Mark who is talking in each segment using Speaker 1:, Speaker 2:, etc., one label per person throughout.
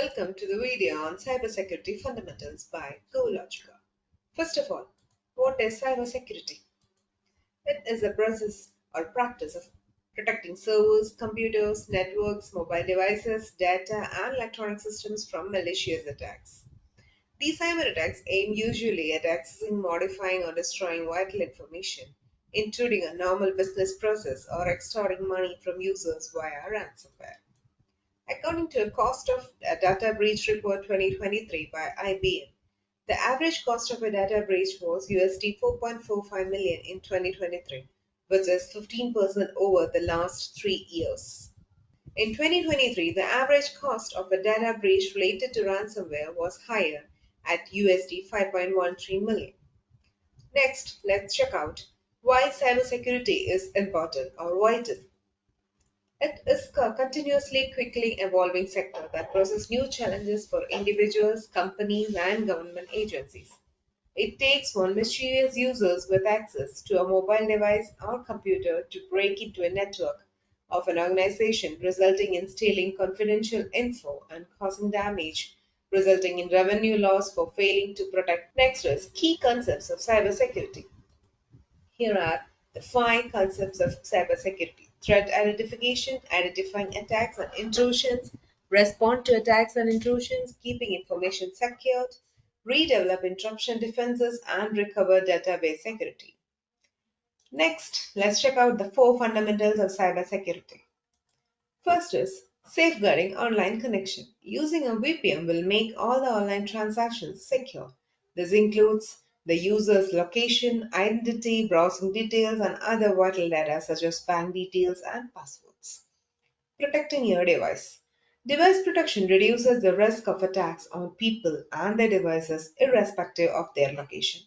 Speaker 1: Welcome to the video on cybersecurity fundamentals by GoLogica. First of all, what is cybersecurity? It is a process or practice of protecting servers, computers, networks, mobile devices, data, and electronic systems from malicious attacks. These cyber attacks aim usually at accessing, modifying, or destroying vital information, including a normal business process or extorting money from users via ransomware. According to a cost of a data breach report 2023 by IBM, the average cost of a data breach was USD 4.45 million in 2023, which is 15% over the last 3 years. In 2023, the average cost of a data breach related to ransomware was higher at USD 5.13 million. Next, let's check out why cybersecurity is important or vital. It is a continuously quickly evolving sector that poses new challenges for individuals, companies, and government agencies. It takes one mischievous users with access to a mobile device or computer to break into a network of an organization, resulting in stealing confidential info and causing damage, resulting in revenue loss for failing to protect. Next is key concepts of cybersecurity. Here are the five concepts of cybersecurity: threat identification, identifying attacks and intrusions, respond to attacks and intrusions, keeping information secured, redevelop interruption defenses, and recover database security. Next, let's check out the four fundamentals of cybersecurity. First is safeguarding online connection. Using a VPN will make all the online transactions secure. This includes the user's location, identity, browsing details, and other vital data such as bank details and passwords. Protecting your device. Device protection reduces the risk of attacks on people and their devices irrespective of their location.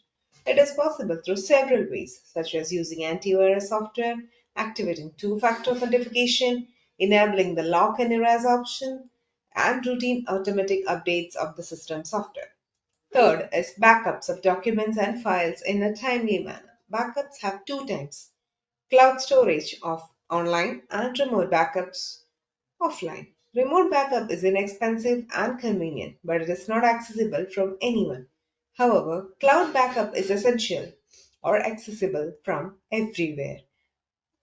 Speaker 1: It is possible through several ways, such as using antivirus software, activating two factor authentication, enabling the lock and erase option, and routine automatic updates of the system software. Third is backups of documents and files in a timely manner. Backups have two types: cloud storage of online and remote backups offline. Remote backup is inexpensive and convenient, but it is not accessible from anyone. However, cloud backup is essential or accessible from everywhere.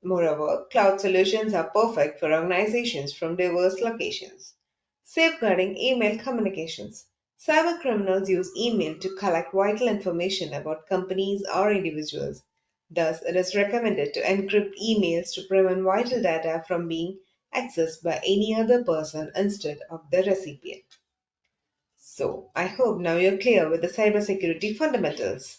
Speaker 1: Moreover, cloud solutions are perfect for organizations from diverse locations. Safeguarding email communications. Cyber criminals use email to collect vital information about companies or individuals. Thus, it is recommended to encrypt emails to prevent vital data from being accessed by any other person instead of the recipient. So, I hope now you're clear with the cybersecurity fundamentals.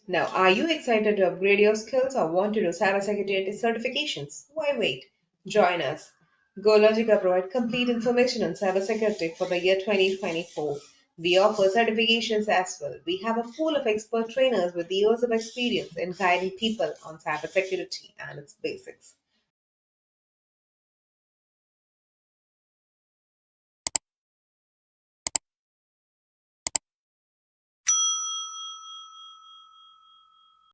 Speaker 1: Now, are you excited to upgrade your skills or want to do cybersecurity certifications? Why wait? Join us. GoLogica provides complete information on cybersecurity for the year 2024. We offer certifications as well. We have a pool of expert trainers with years of experience in guiding people on cybersecurity and its basics.